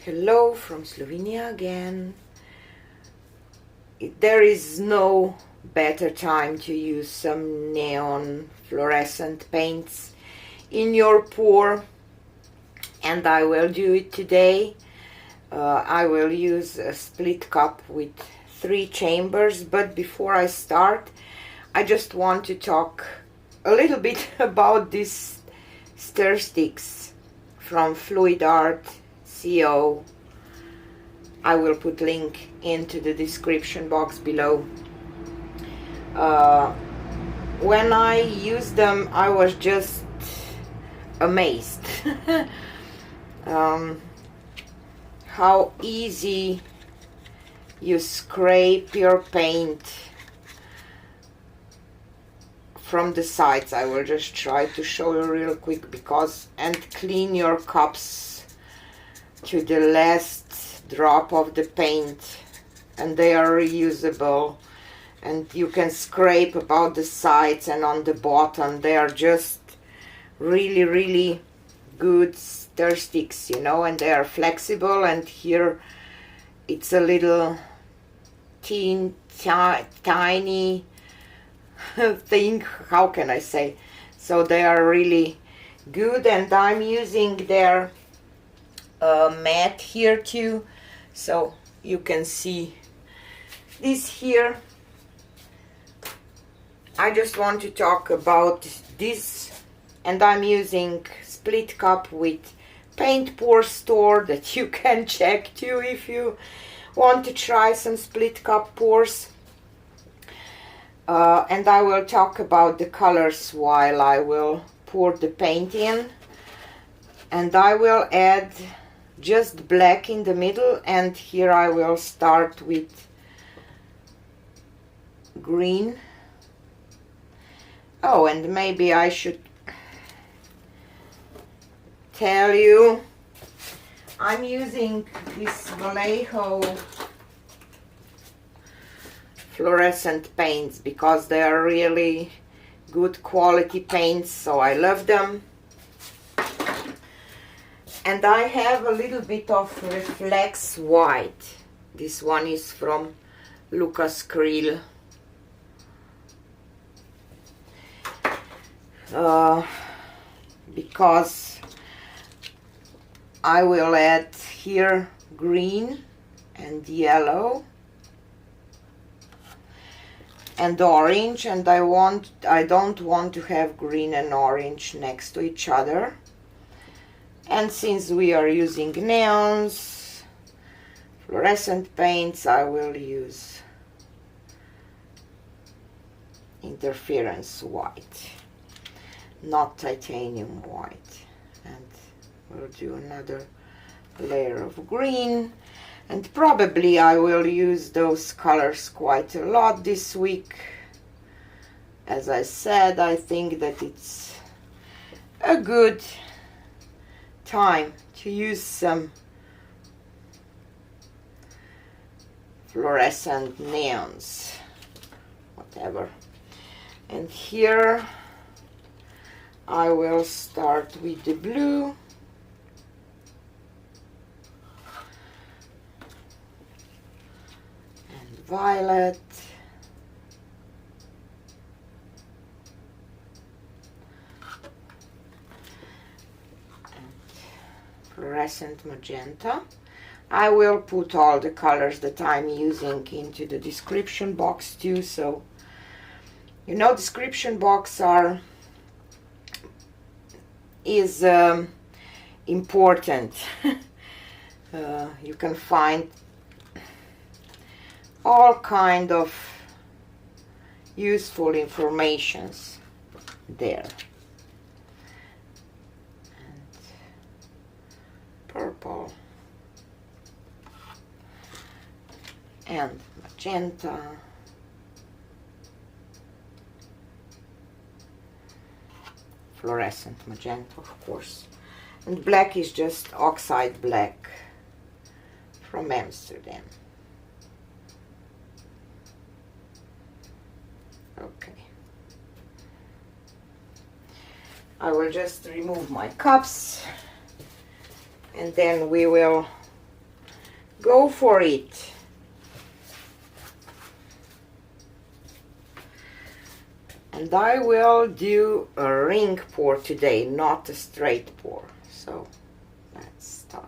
Hello from Slovenia again. There is no better time to use some neon fluorescent paints in your pour, and I will do it today. I will use a split cup with 3 chambers, but before I start, I just want to talk a little bit about these stir sticks from Fluid Art CO. I will put link into the description box below. When I used them, I was just amazed how easy you scrape your paint from the sides. I will just try to show you real quick and clean your cups to the last drop of the paint, and they are reusable, and you can scrape about the sides and on the bottom. They are just really good stir sticks, you know, and they are flexible, and here it's a little tiny thing, how can I say, so they are really good. And I'm using their mat here too, so you can see this here. I just want to talk about this, and I'm using split cup with paint pour store that you can check too if you want to try some split cup pours. And I will talk about the colors while I will pour the paint in, and I will add just black in the middle, and here I will start with green. Oh, and maybe I should tell you, I'm using this Vallejo Fluorescent paints because they are really good quality paints, so I love them. And I have a little bit of Reflex white. This one is from Lukas Reflex. Because I will add here green and yellow and orange, and I don't want to have green and orange next to each other. And since we are using neons, fluorescent paints, I will use interference white, not titanium white. And we'll do another layer of green, and probably I will use those colors quite a lot this week. As I said, I think that it's a good time to use some fluorescent neons, whatever. And here I will start with the blue, and violet, fluorescent magenta. I will put all the colors that I'm using into the description box too, so you know, description box is important. You can find all kind of useful informations there. Purple and magenta, fluorescent magenta, of course, and black is just oxide black from Amsterdam. Okay, I will just remove my cups, and then we will Go for it. And I will do a ring pour today, not a straight pour. So let's start.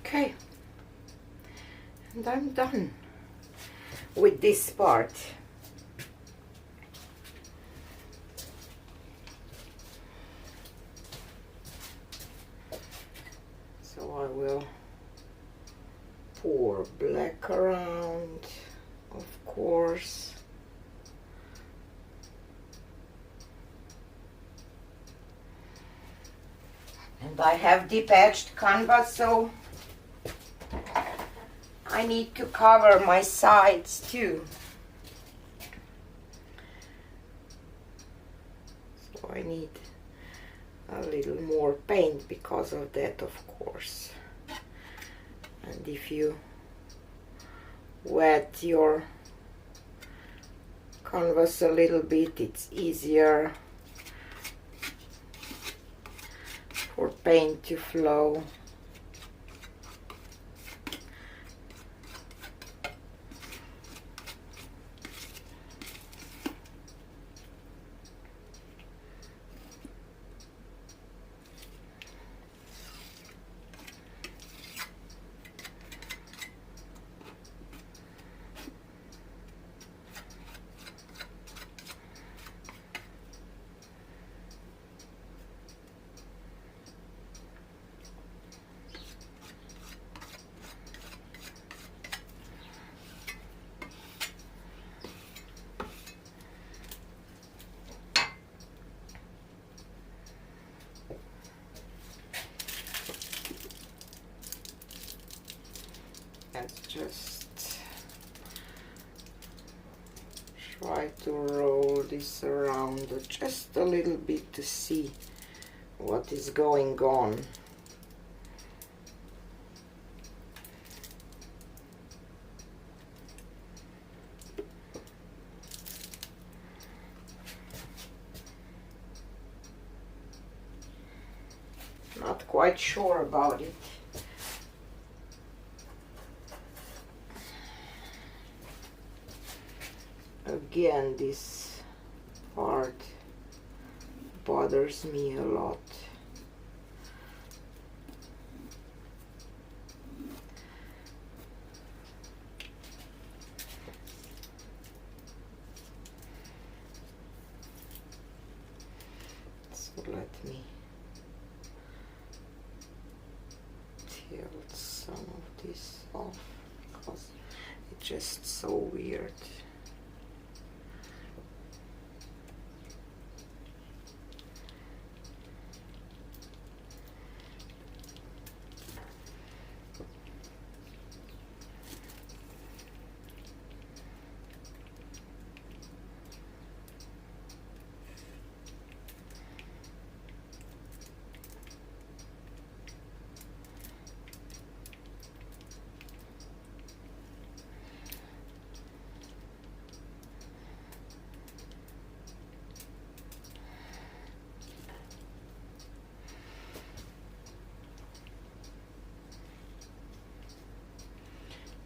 Okay, and I'm done with this part. So I will pour black around, of course. And I have deep edged canvas, so I need to cover my sides too. So I need a little more paint because of that, of course. And if you wet your canvas a little bit, it's easier for paint to flow. And just try to roll this around just a little bit to see what is going on. Not quite sure about it. Again, this part bothers me a lot. let me tilt some of this off because it's just so weird.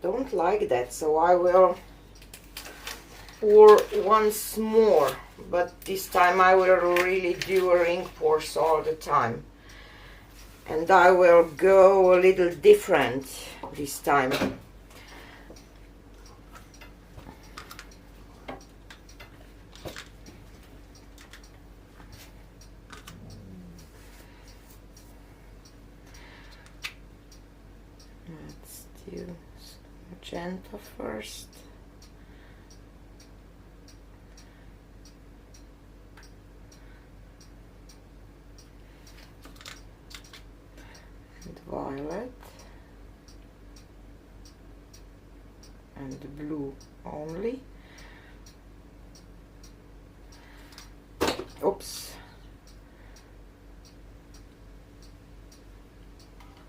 Don't like that, so I will pour once more, but this time I will really do a ring pours all the time, and I will go a little different this time. Let's do magenta first. And violet. And blue only. Oops.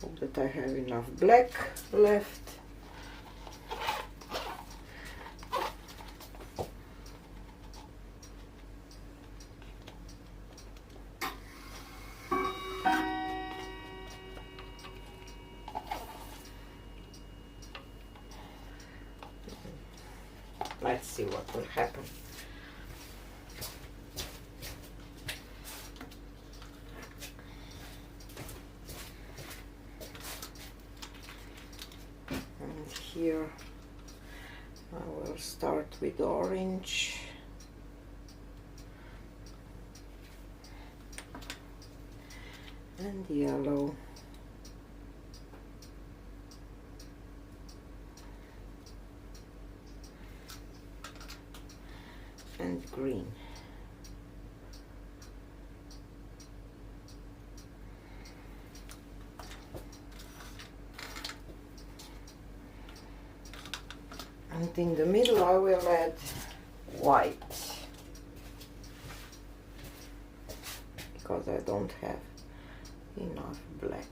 Hope that I have enough black left. Let's see what will happen. And here I will start with orange. And yellow. And green. And in the middle I will add white, because I don't have enough black.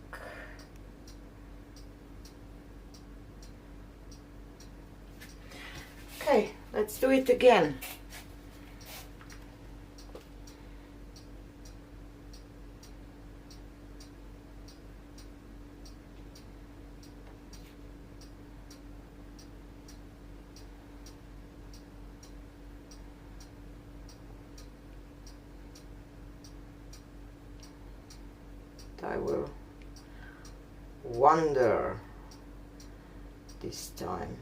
Okay, let's do it again. I will wonder this time.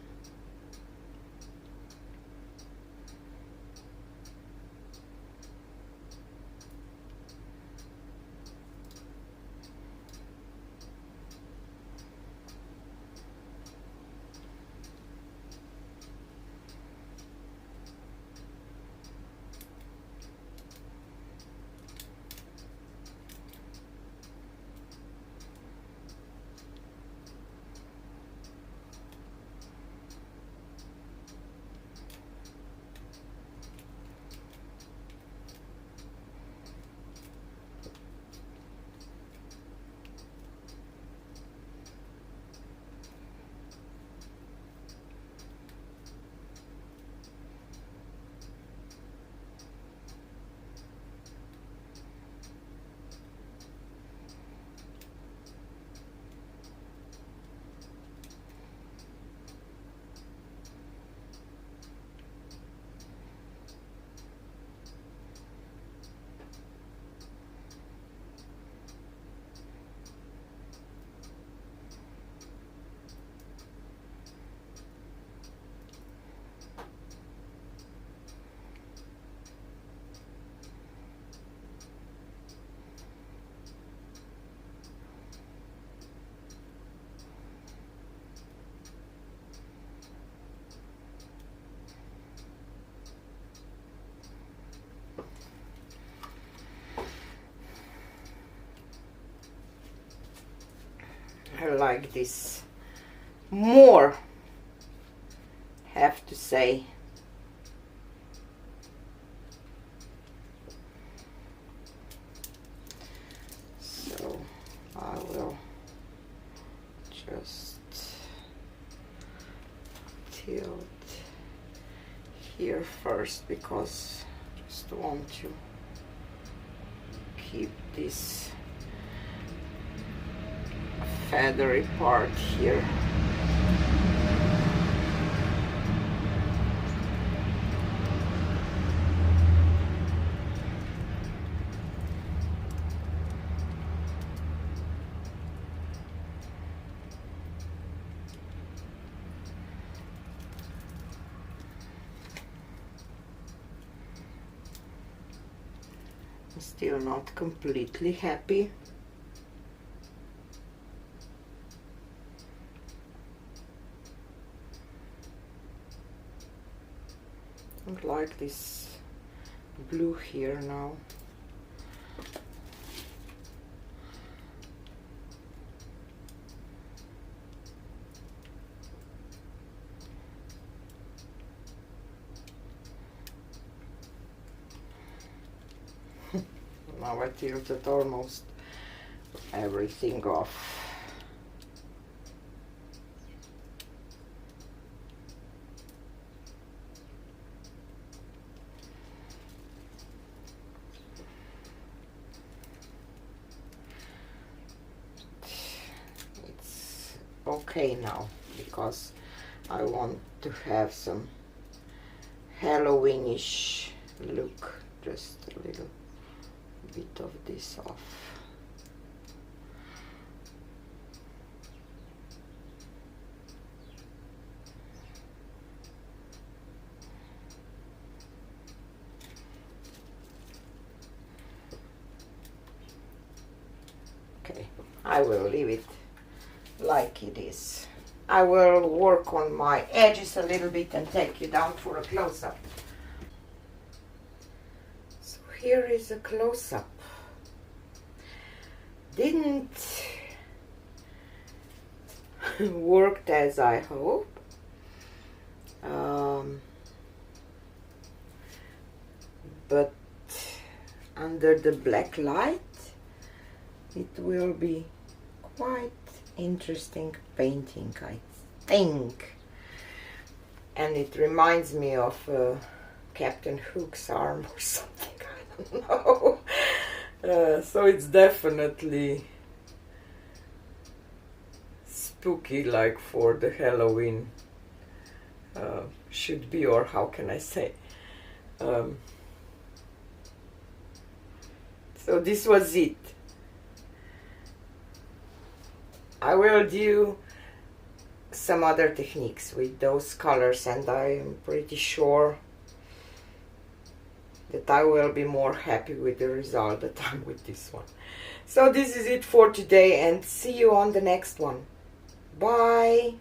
I like this more, have to say. So I will just tilt here first, because I just want to keep this feathery part here. I'm still not completely happy. I like this blue here now. Now I tilted almost everything off. It's okay now, because I want to have some Halloweenish look. Just a little bit of this off. Okay, I will leave it like it is. I will work on my edges a little bit and take you down for a close-up. So here is a close-up. Didn't worked as I hope. But under the black light it will be quite interesting painting, I think. And it reminds me of Captain Hook's arm or something, I don't know. So it's definitely spooky, like for the Halloween should be, or how can I say. So this was it. I will do some other techniques with those colors, and I am pretty sure that I will be more happy with the result than I'm with this one. So this is it for today, and see you on the next one. Bye!